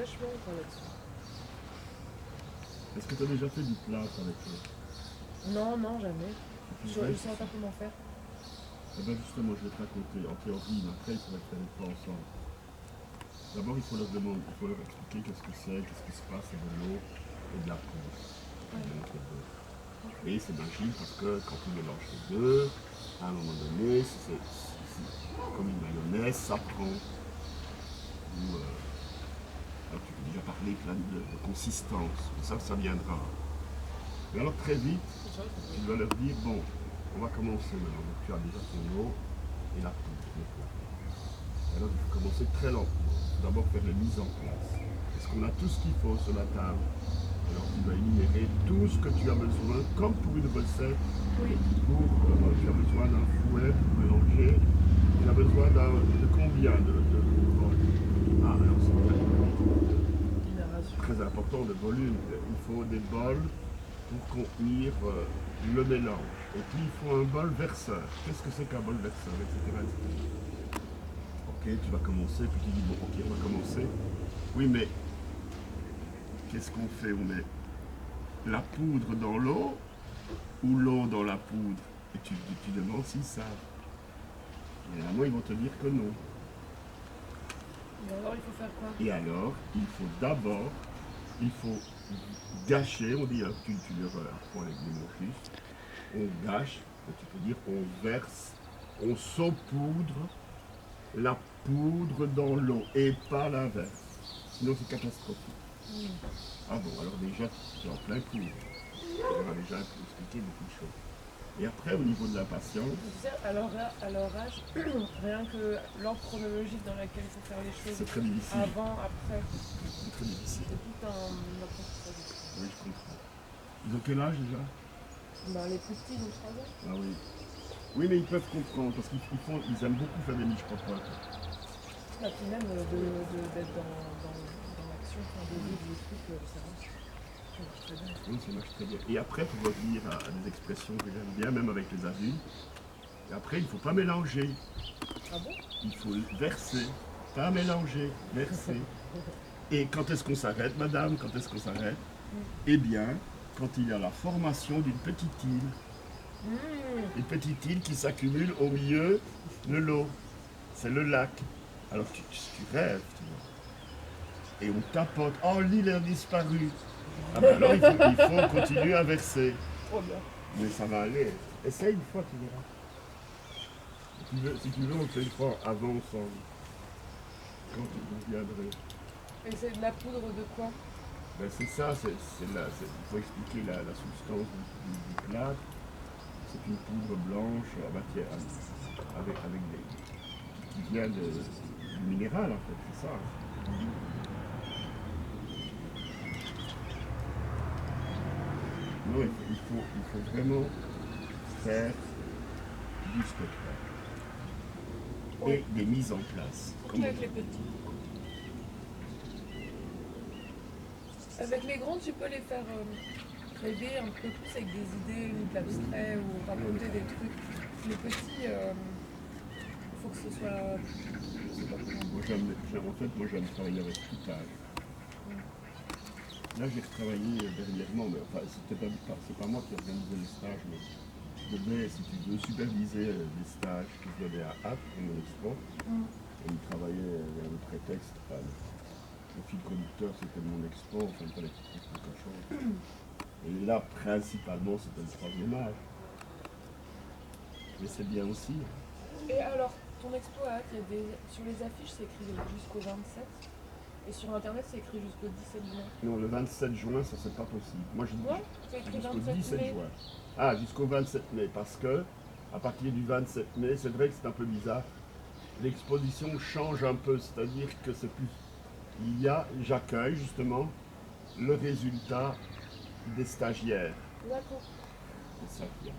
vachement quoi, là-dessus. Est-ce que tu as déjà fait du plâtre avec eux? Non, non, jamais. Tu Je rêves? ne saurais pas comment faire. Eh bien justement, je vais te raconter en théorie, mais après il faudrait faire les pas ensemble. D'abord, il faut leur demander, il faut leur expliquer qu'est-ce que c'est, qu'est-ce qui se passe avec de l'eau et de la poudre. Et c'est magique parce que quand tu mélanges les deux, à un moment donné, c'est comme une mayonnaise, ça prend. Ou, alors tu peux déjà parler plein de consistance, mais ça viendra. Mais alors très vite, tu dois leur dire, bon, on va commencer maintenant. Donc tu as déjà ton eau et la poudre. Alors il faut commencer très lentement. D'abord faire la mise en place. Est-ce qu'on a tout ce qu'il faut sur la table? Alors tu vas énumérer tout ce que tu as besoin, comme pour une recette. Oui. Tu as besoin d'un fouet pour mélanger. Tu as besoin de combien de bols? Ah, alors c'est très important de volume. Il faut des bols pour contenir le mélange. Et puis il faut un bol verseur. Qu'est-ce que c'est qu'un bol verseur, etc., etc. Ok, tu vas commencer, puis tu dis, bon, ok, on va commencer. Oui, mais qu'est-ce qu'on fait? On met la poudre dans l'eau ou l'eau dans la poudre? Et tu demandes s'ils savent. Généralement, ils vont te dire que non. Et alors, il faut faire quoi? Et alors, il faut d'abord, il faut gâcher, on dit, hein, tu leur apprends avec des mots justes, on gâche, tu peux dire, on verse, on saupoudre la poudre dans l'eau et pas l'inverse. Sinon, c'est catastrophique. Ah bon, alors déjà, tu es en plein cours. On a déjà expliqué beaucoup de choses. Et après, au niveau de la patience, Tu sais, à leur âge, rien que l'ordre chronologique dans lequel il faut faire les choses, c'est très difficile. avant, après, C'est très difficile. c'est tout un apprentissage. Oui, je comprends. Ils ont quel âge déjà? Ben, les plus petits, ils ont 3 ans. Ah oui. Oui, mais ils peuvent comprendre parce qu'ils aiment beaucoup faire des miches popotes. Bah, puis même d'être dans l'action, enfin, de vivre les trucs, ça marche. Ça marche très bien. Oui, ça marche très bien. Et après, pour revenir à des expressions que j'aime bien, même avec les adultes, et après, il ne faut pas mélanger. Ah bon? Il faut verser. Pas mélanger, verser. Et quand est-ce qu'on s'arrête, madame? Quand est-ce qu'on s'arrête? Eh bien, quand il y a la formation d'une petite île. Une petite île qui s'accumule au milieu de l'eau. C'est le lac. Alors tu rêves, tu vois. Et on tapote. Oh, l'île a disparu. Ah ben alors il faut continuer à verser. Trop bien. Mais ça va aller. Essaye une fois, tu verras. Si tu veux, on le fait une fois avant ensemble. Quand tu viendrais. Et c'est de la poudre de quoi? Ben c'est ça, il faut expliquer la substance du plâtre. C'est une poudre blanche avec qui vient du minéral en fait, c'est ça. Non, il faut vraiment faire du spectacle et des mises en place. Surtout avec les petits. Avec les grands, tu peux les faire rêver un peu plus avec des idées ou de l'abstrait ou raconter des trucs. Les petits, il faut que ce soit. Je sais pas comment. Moi j'aime travailler avec tout âge. Là j'ai retravaillé dernièrement, mais enfin c'est pas moi qui organisais les stages, mais je devais, si tu veux, superviser des stages que je donnais à Hâte pour mon expo. Et il travaillait vers le prétexte, enfin, le fil conducteur c'était mon expo, enfin il fallait qu'il trouve quelque chose. Et là principalement c'était le troisième âge. Mais c'est bien aussi. Et alors, ton expo à Hâte, sur les affiches, c'est écrit jusqu'au 27. Et sur internet, c'est écrit jusqu'au 17 juin. Non, le 27 juin, ça c'est pas possible. Moi je dis c'est écrit jusqu'au 27 17 mai. juin. Ah, jusqu'au 27 mai, parce que à partir du 27 mai, c'est vrai que c'est un peu bizarre. L'exposition change un peu, c'est-à-dire que c'est plus. J'accueille justement le résultat des stagiaires. D'accord. C'est ça qu'il y a.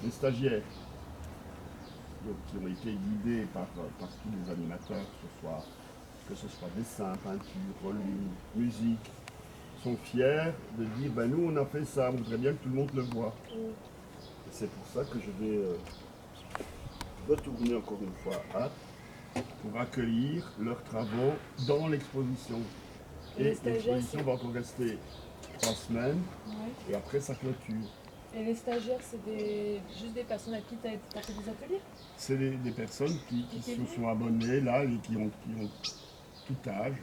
Les stagiaires donc, qui ont été guidés par tous les animateurs, que ce soit dessin, peinture, volume, musique, sont fiers de dire ben nous on a fait ça, on voudrait bien que tout le monde le voit. Et c'est pour ça que je vais retourner encore une fois à pour accueillir leurs travaux dans l'exposition. Et les Et stagiaires, l'exposition va encore rester 3 semaines Ouais. et après ça clôture. Et les stagiaires, c'est juste des personnes à qui tu as fait des ateliers? C'est des personnes qui Qui se viennent? sont abonnées là et qui ont tout âge.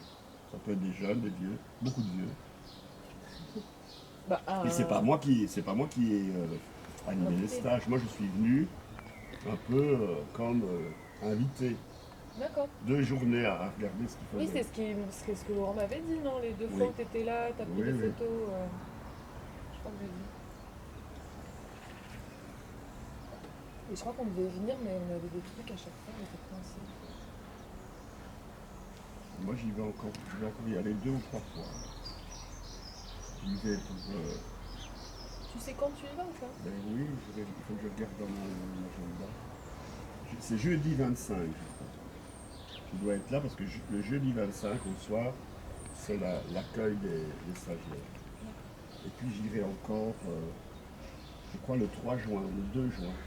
Ça peut être des jeunes, des vieux, beaucoup de vieux. Bah, Et c'est pas moi qui ai animé les stages. Moi je suis venu un peu comme invité. D'accord. 2 journées à regarder ce qu'ils Oui, faisaient. c'est ce que Laurent m'avait dit, non? Les 2 Oui. fois où tu étais là, tu as pris Oui, des oui. photos. Je crois que j'ai dit. Et je crois qu'on devait venir, mais on avait des trucs à chaque fois, on était coincés. Moi je vais encore y aller 2 ou 3 fois. J'y vais pour. Tu sais quand tu y vas ou pas? Ben oui, il faut que je regarde dans mon agenda. C'est jeudi 25, je crois. Je dois être là parce que le jeudi 25 au soir, c'est l'accueil des stagiaires. Et puis j'irai encore, je crois, le 3 juin, le 2 juin.